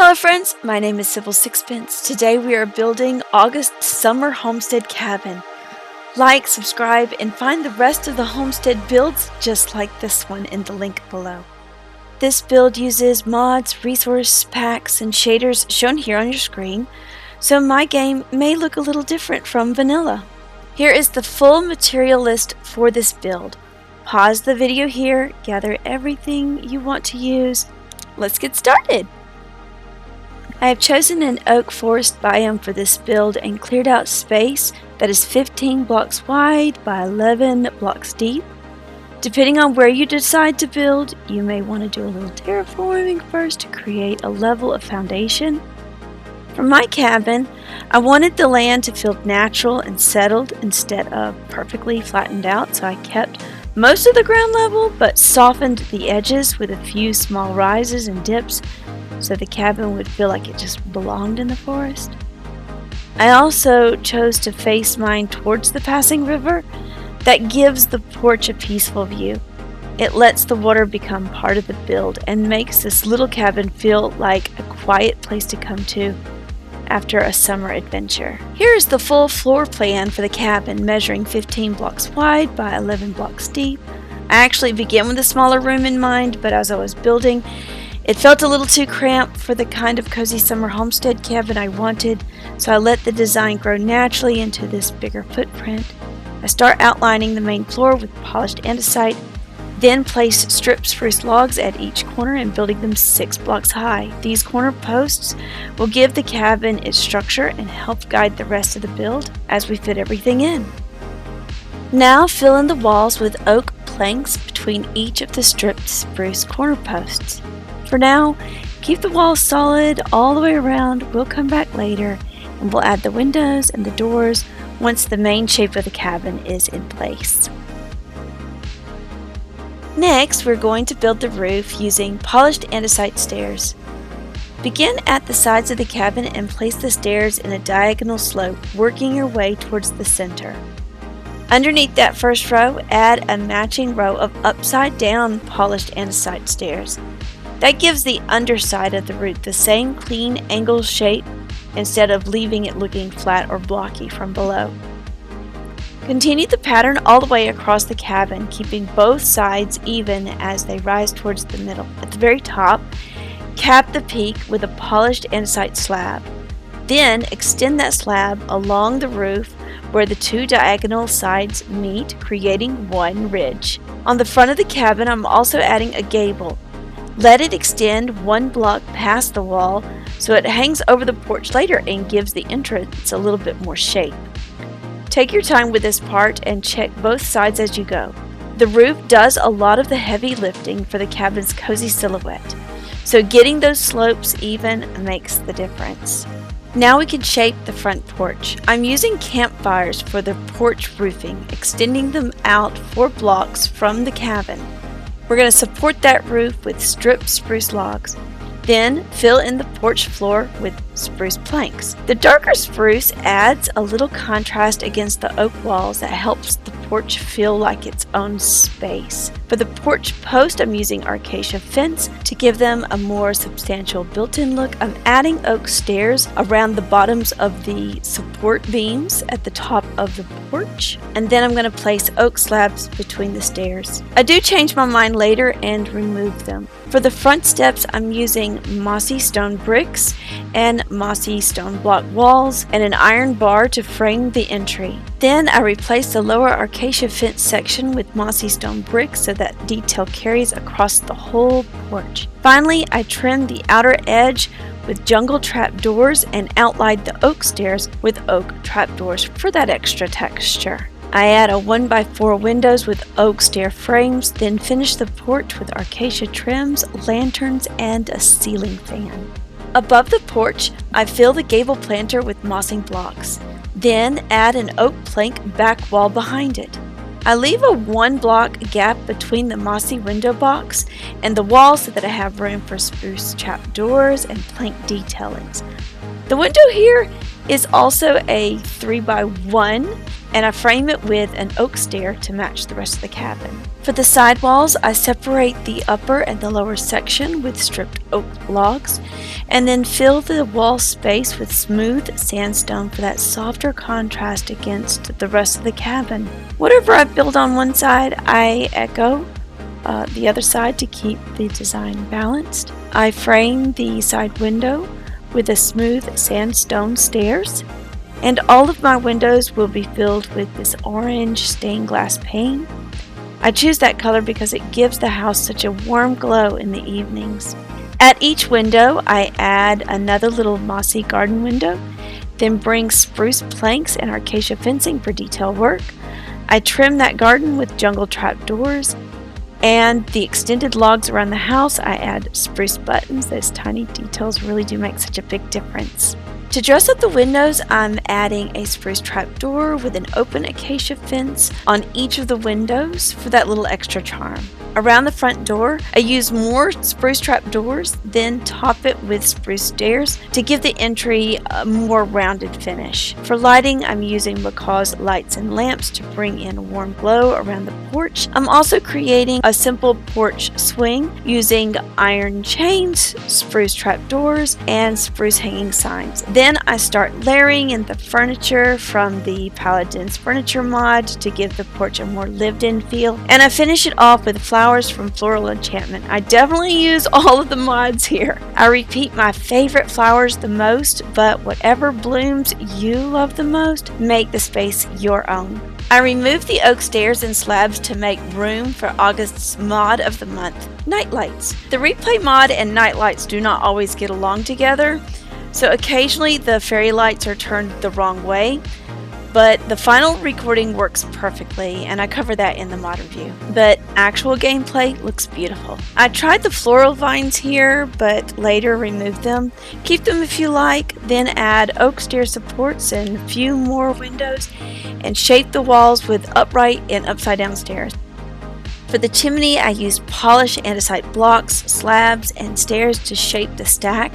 Hello friends, my name is Sybil Sixpence. Today we are building August's Summer Homestead Cabin. Like, subscribe, and find the rest of the homestead builds just like this one in the link below. This build uses mods, resource packs, and shaders shown here on your screen, so my game may look a little different from vanilla. Here is the full material list for this build. Pause the video here, gather everything you want to use. Let's get started! I have chosen an oak forest biome for this build and cleared out space that is 15 blocks wide by 11 blocks deep. Depending on where you decide to build, you may want to do a little terraforming first to create a level of foundation. For my cabin, I wanted the land to feel natural and settled instead of perfectly flattened out, so I kept most of the ground level but softened the edges with a few small rises and dips so the cabin would feel like it just belonged in the forest. I also chose to face mine towards the passing river. That gives the porch a peaceful view. It lets the water become part of the build and makes this little cabin feel like a quiet place to come to after a summer adventure. Here is the full floor plan for the cabin, measuring 15 blocks wide by 11 blocks deep. I actually began with a smaller room in mind, but as I was building, it felt a little too cramped for the kind of cozy summer homestead cabin I wanted, so I let the design grow naturally into this bigger footprint. I start outlining the main floor with polished andesite, then place strip spruce logs at each corner and building them 6 blocks high. These corner posts will give the cabin its structure and help guide the rest of the build as we fit everything in. Now fill in the walls with oak planks between each of the stripped spruce corner posts. For now, keep the walls solid all the way around. We'll come back later and we'll add the windows and the doors once the main shape of the cabin is in place. Next, we're going to build the roof using polished andesite stairs. Begin at the sides of the cabin and place the stairs in a diagonal slope, working your way towards the center. Underneath that first row, add a matching row of upside down polished andesite stairs. That gives the underside of the roof the same clean angle shape instead of leaving it looking flat or blocky from below. Continue the pattern all the way across the cabin, keeping both sides even as they rise towards the middle. At the very top, cap the peak with a polished andesite slab. Then extend that slab along the roof where the two diagonal sides meet, creating one ridge. On the front of the cabin, I'm also adding a gable. Let it extend 1 block past the wall so it hangs over the porch later and gives the entrance a little bit more shape. Take your time with this part and check both sides as you go. The roof does a lot of the heavy lifting for the cabin's cozy silhouette, so getting those slopes even makes the difference. Now we can shape the front porch. I'm using campfires for the porch roofing, extending them out 4 blocks from the cabin. We're going to support that roof with stripped spruce logs. Then fill in the porch floor with spruce planks. The darker spruce adds a little contrast against the oak walls that helps the porch feel like its own space. For the porch post, I'm using acacia fence to give them a more substantial built-in look. I'm adding oak stairs around the bottoms of the support beams at the top of the porch, and then I'm going to place oak slabs between the stairs. I do change my mind later and remove them. For the front steps, I'm using mossy stone bricks and mossy stone block walls and an iron bar to frame the entry. Then I replace the lower acacia fence section with mossy stone bricks so that detail carries across the whole porch. Finally, I trim the outer edge with jungle trapdoors and outlined the oak stairs with oak trapdoors for that extra texture. I add a 1x4 windows with oak stair frames, then finish the porch with acacia trims, lanterns, and a ceiling fan. Above the porch, I fill the gable planter with mossing blocks, then add an oak plank back wall behind it. I leave a 1 block gap between the mossy window box and the wall so that I have room for spruce trapdoors and plank detailings. The window here is also a 3x1 and I frame it with an oak stair to match the rest of the cabin. For the side walls, I separate the upper and the lower section with stripped oak logs, and then fill the wall space with smooth sandstone for that softer contrast against the rest of the cabin. Whatever I build on one side, I echo the other side to keep the design balanced. I frame the side window with a smooth sandstone stairs, and all of my windows will be filled with this orange stained glass pane. I choose that color because it gives the house such a warm glow in the evenings. At each window, I add another little mossy garden window, then bring spruce planks and acacia fencing for detail work. I trim that garden with jungle trap doors, and the extended logs around the house, I add spruce buttons. Those tiny details really do make such a big difference. To dress up the windows, I'm adding a spruce trap door with an open acacia fence on each of the windows for that little extra charm. Around the front door, I use more spruce trap doors, then top it with spruce stairs to give the entry a more rounded finish. For lighting, I'm using Macaw's lights and lamps to bring in a warm glow around the porch. I'm also creating a simple porch swing using iron chains, spruce trap doors, and spruce hanging signs. Then I start layering in the furniture from the Paladin's furniture mod to give the porch a more lived-in feel, and I finish it off with flowers from Floral Enchantment. I definitely use all of the mods here. I repeat my favorite flowers the most, but whatever blooms you love the most, make the space your own. I removed the oak stairs and slabs to make room for August's mod of the month, Nightlights. The ReplayMod and Nightlights do not always get along together, so occasionally the fairy lights are turned the wrong way, but the final recording works perfectly, and I cover that in the mod review. But actual gameplay looks beautiful. I tried the floral vines here, but later removed them. Keep them if you like, then add oak stair supports and a few more windows, and shape the walls with upright and upside down stairs. For the chimney, I used polished andesite blocks, slabs, and stairs to shape the stack.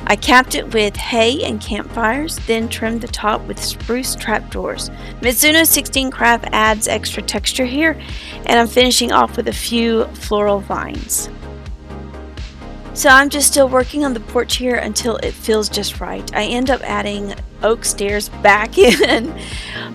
I capped it with hay and campfires, then trimmed the top with spruce trapdoors. Mizuno 16 craft adds extra texture here, and I'm finishing off with a few floral vines. So I'm just still working on the porch here until it feels just right. I end up adding oak stairs back in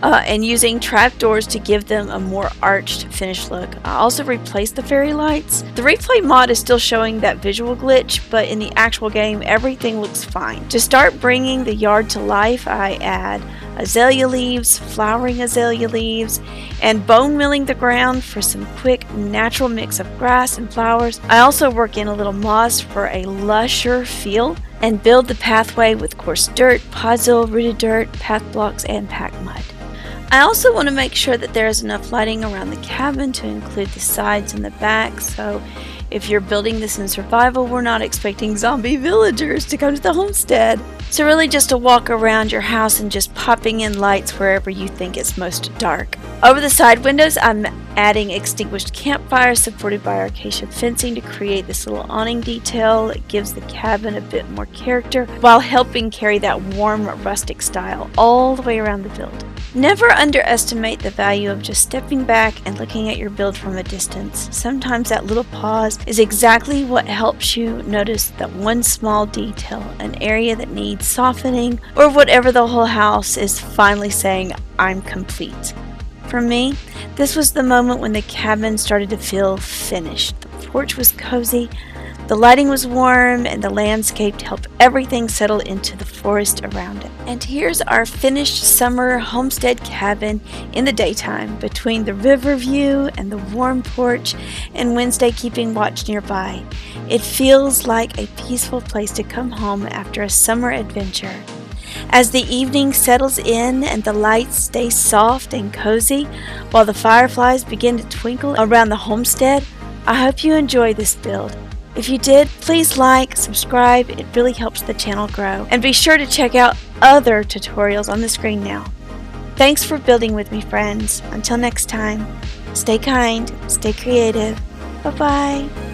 and using trapdoors to give them a more arched finished look. I also replaced the fairy lights. The replay mod is still showing that visual glitch, but in the actual game everything looks fine. To start bringing the yard to life, I add azalea leaves, flowering azalea leaves, and bone milling the ground for some quick natural mix of grass and flowers. I also work in a little moss for a lusher feel and build the pathway with coarse dirt, puzzle, rooted dirt, path blocks, and packed mud. I also want to make sure that there is enough lighting around the cabin to include the sides and the back, so if you're building this in survival, we're not expecting zombie villagers to come to the homestead. So really just a walk around your house and just popping in lights wherever you think it's most dark. Over the side windows, I'm adding extinguished campfires supported by acacia fencing to create this little awning detail. It gives the cabin a bit more character while helping carry that warm rustic style all the way around the build. Never underestimate the value of just stepping back and looking at your build from a distance. Sometimes that little pause is exactly what helps you notice that one small detail, an area that needs softening, or whatever the whole house is finally saying, I'm complete. For me, this was the moment when the cabin started to feel finished. The porch was cozy, the lighting was warm, and the landscape helped everything settle into the forest around it. And here's our finished summer homestead cabin in the daytime, between the river view and the warm porch and Wednesday keeping watch nearby. It feels like a peaceful place to come home after a summer adventure. As the evening settles in and the lights stay soft and cozy while the fireflies begin to twinkle around the homestead, I hope you enjoy this build. If you did, please like, subscribe, it really helps the channel grow. And be sure to check out other tutorials on the screen now. Thanks for building with me, friends. Until next time, stay kind, stay creative. Bye-bye.